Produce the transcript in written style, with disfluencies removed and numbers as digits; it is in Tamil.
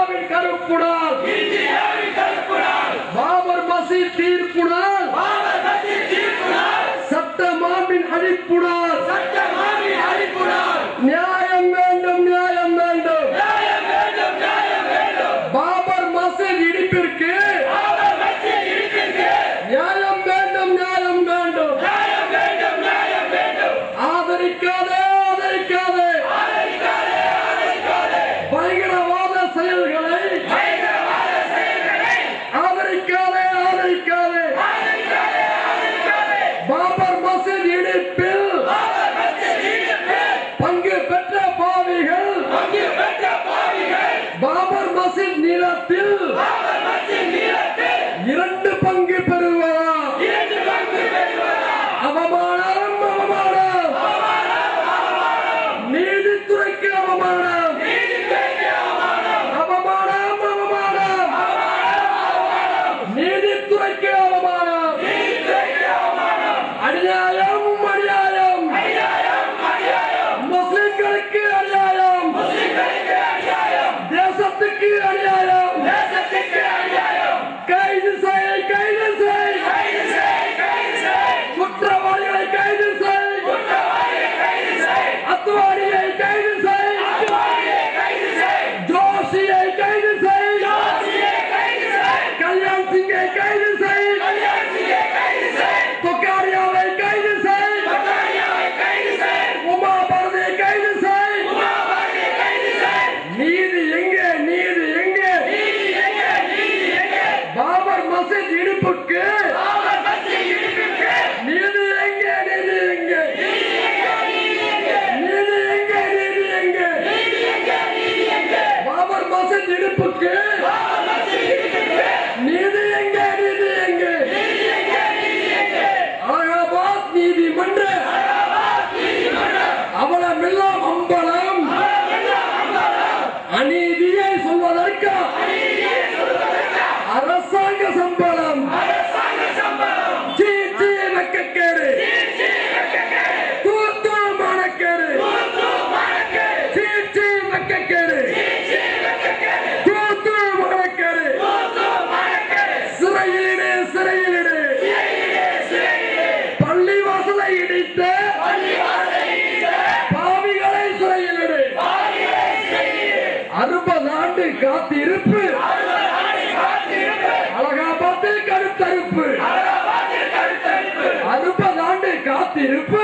இந்தியாவின் கருப்புடால் பாபர் மசீத் தீர்ப்புடால் சட்டமாவின் அழிப்புடால் நியாயம் வேண்டும் நியாயம் வேண்டும் பாபர் மசீத் இடிப்பிற்கு நியாயம் வேண்டும் நியாயம் வேண்டும் ஆதரிக்காதே ஆதரிக்காதே பயங்கரவாத செயல்களை ஆதரிக்காதே ஆதரிக்காதே பாபர் மசீத் இடிப்பில் பங்கு பெற்ற பாவிகள் பாபர் மசீத் நிலத்தில் 2 பங்கு பெறுவதா அவமானம் அவமானம் நீதித்துறைக்கு அவமானம் அவமானம் அவமானம் நீதித்துறைக்கு அவமானம் அநியாயம் அநியாயம் முஸ்லிம்களுக்கு அநியாயம் தேசத்துக்கு அநியாயம் கைது செய் கைது செய் குற்றவாளிகளை கைது செய் அத்வானியை கைது செய் ஜோஷியை கைது செய் கல்யாண் சிங்கை கைது செய் தொக்காரியாவை கைது செய் உமா பாரதியை கைது செய் நீதி எங்கே நீதி எங்கே பாபர் மசீத் இடிப்புக்கு நீதி எங்கே நீதி எங்கே நீதி எங்கே நீதி எங்கே பாபர் மசீத் இடிப்புக்கு நீதி எங்கே நீதி எங்கே அலகாபாத் நீதிமன்ற அவலமெல்லாம் அம்பலம் அநீதியை சொல்வதற்கு அரசாங்க சம்பளம் சீச்சி வெட்கக்கேடு தூத்து மானக்கேடு சீச்சி வெட்கக்கேடு தூத்து மானக்கேடு சிறையிலிடு சிறையிலிடு பள்ளி வாசலை இடித்த பாவிகளை சிறையிலிடு 60 ஆண்டு காத்திருப்பு அலகாபாத்தில் கருத்தரிப்பு 60 ஆண்டு காத்திருப்பு